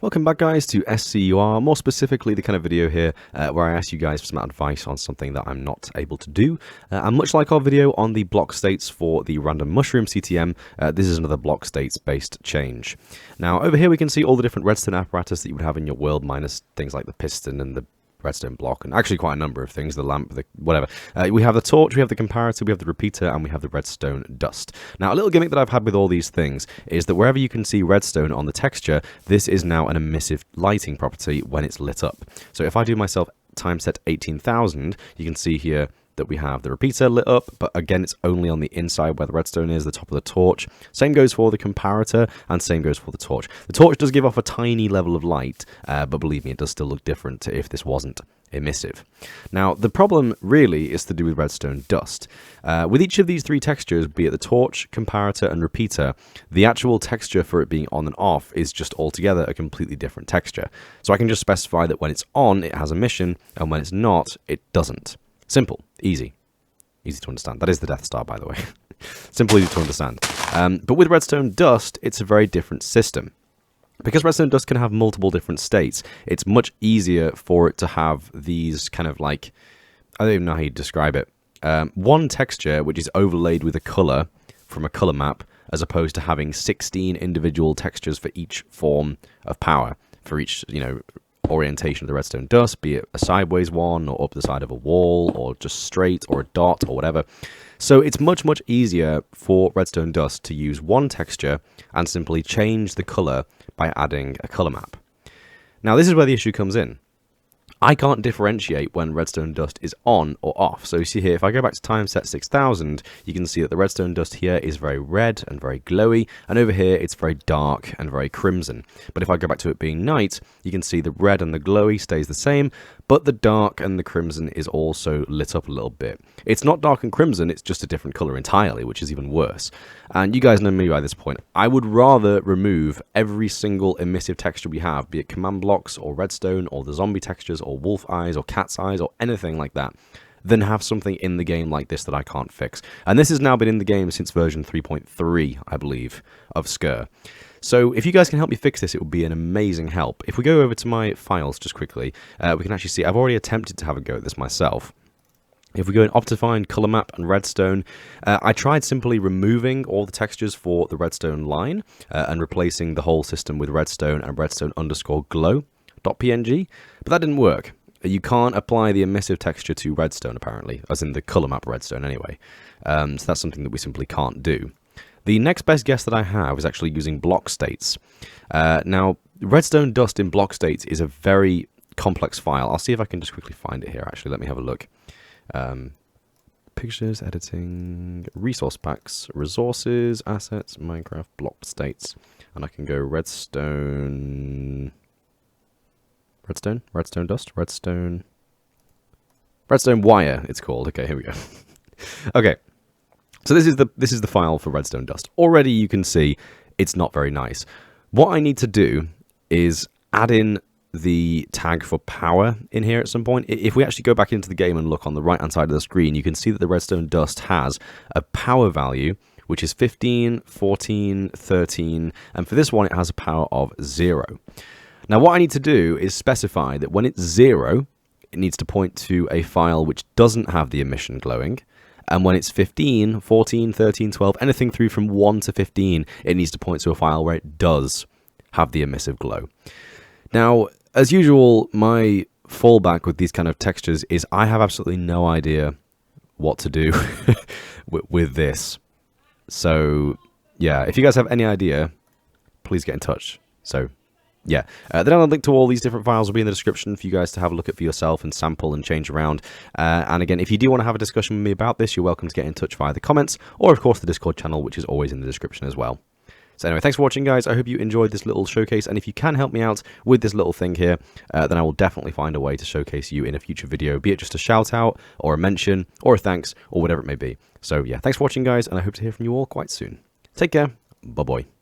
Welcome back, guys, to SCUR, more specifically the kind of video here where I ask you guys for some advice on something that I'm not able to do. And much like our video on the block states for the random mushroom CTM, this is another block states based change. Now over here we can see all the different redstone apparatus that you would have in your world, minus things like the piston and the redstone block, and actually quite a number of things, the lamp, the whatever. We have the torch, we have the comparator, we have the repeater, and we have the redstone dust. Now, a little gimmick that I've had with all these things is that wherever you can see redstone on the texture, this is now an emissive lighting property when it's lit up. So if I do myself time set 18,000, you can see here that we have the repeater lit up, but again, it's only on the inside where the redstone is, the top of the torch. Same goes for the comparator, and same goes for the torch. The torch does give off a tiny level of light, but believe me, it does still look different to if this wasn't emissive. Now, the problem really is to do with redstone dust. With each of these three textures, be it the torch, comparator, and repeater, the actual texture for it being on and off is just altogether a completely different texture. So I can just specify that when it's on, it has emission, and when it's not, it doesn't. Simple, easy to understand. That is the Death Star, by the way. Simple, easy to understand. But with redstone dust, it's a very different system. Because redstone dust can have multiple different states, it's much easier for it to have these kind of like, I don't even know how you describe it. One texture which is overlaid with a color from a color map, as opposed to having 16 individual textures for each form of power, for each, orientation of the redstone dust, be it a sideways one or up the side of a wall or just straight or a dot or whatever. So it's much easier for redstone dust to use one texture and simply change the color by adding a color map. Now this is where the issue comes in. I can't differentiate when redstone dust is on or off. So you see here, if I go back to time set 6000, you can see that the redstone dust here is very red and very glowy, and over here it's very dark and very crimson. But if I go back to it being night, you can see the red and the glowy stays the same, but the dark and the crimson is also lit up a little bit. It's not dark and crimson, it's just a different color entirely, which is even worse. And you guys know me by this point. I would rather remove every single emissive texture we have, be it command blocks or redstone or the zombie textures or wolf eyes or cat's eyes or anything like that, than have something in the game like this that I can't fix. And this has now been in the game since version 3.3, I believe, of SCUR. So if you guys can help me fix this, it would be an amazing help. If we go over to my files just quickly, we can actually see I've already attempted to have a go at this myself. If we go in optifine, color map, and redstone, I tried simply removing all the textures for the redstone line and replacing the whole system with redstone and redstone_glow.png, but that didn't work. You can't apply the emissive texture to redstone, apparently, as in the color map redstone anyway. So that's something that we simply can't do. The next best guess that I have is actually using block states. Now, redstone dust in block states is a very complex file. I'll see if I can just quickly find it here, actually. Let me have a look. Pictures, editing, resource packs, resources, assets, Minecraft, block states. And I can go redstone dust, redstone wire, it's called. Okay, here we go. Okay. So this is the file for redstone dust. Already you can see it's not very nice. What I need to do is add in the tag for power in here at some point. If we actually go back into the game and look on the right hand side of the screen, you can see that the redstone dust has a power value which is 15, 14, 13, and for this one it has a power of 0. Now what I need to do is specify that when it's 0, it needs to point to a file which doesn't have the emission glowing. And when it's 15, 14, 13, 12, anything through from 1 to 15, it needs to point to a file where it does have the emissive glow. Now, as usual, my fallback with these kind of textures is I have absolutely no idea what to do with this. So, yeah, if you guys have any idea, please get in touch. So, yeah, the download link to all these different files will be in the description for you guys to have a look at for yourself and sample and change around. And again, if you do want to have a discussion with me about this, you're welcome to get in touch via the comments or, of course, the Discord channel, which is always in the description as well. So anyway, thanks for watching, guys. I hope you enjoyed this little showcase. And if you can help me out with this little thing here, then I will definitely find a way to showcase you in a future video, be it just a shout out or a mention or a thanks or whatever it may be. So yeah, thanks for watching, guys, and I hope to hear from you all quite soon. Take care. Bye-bye.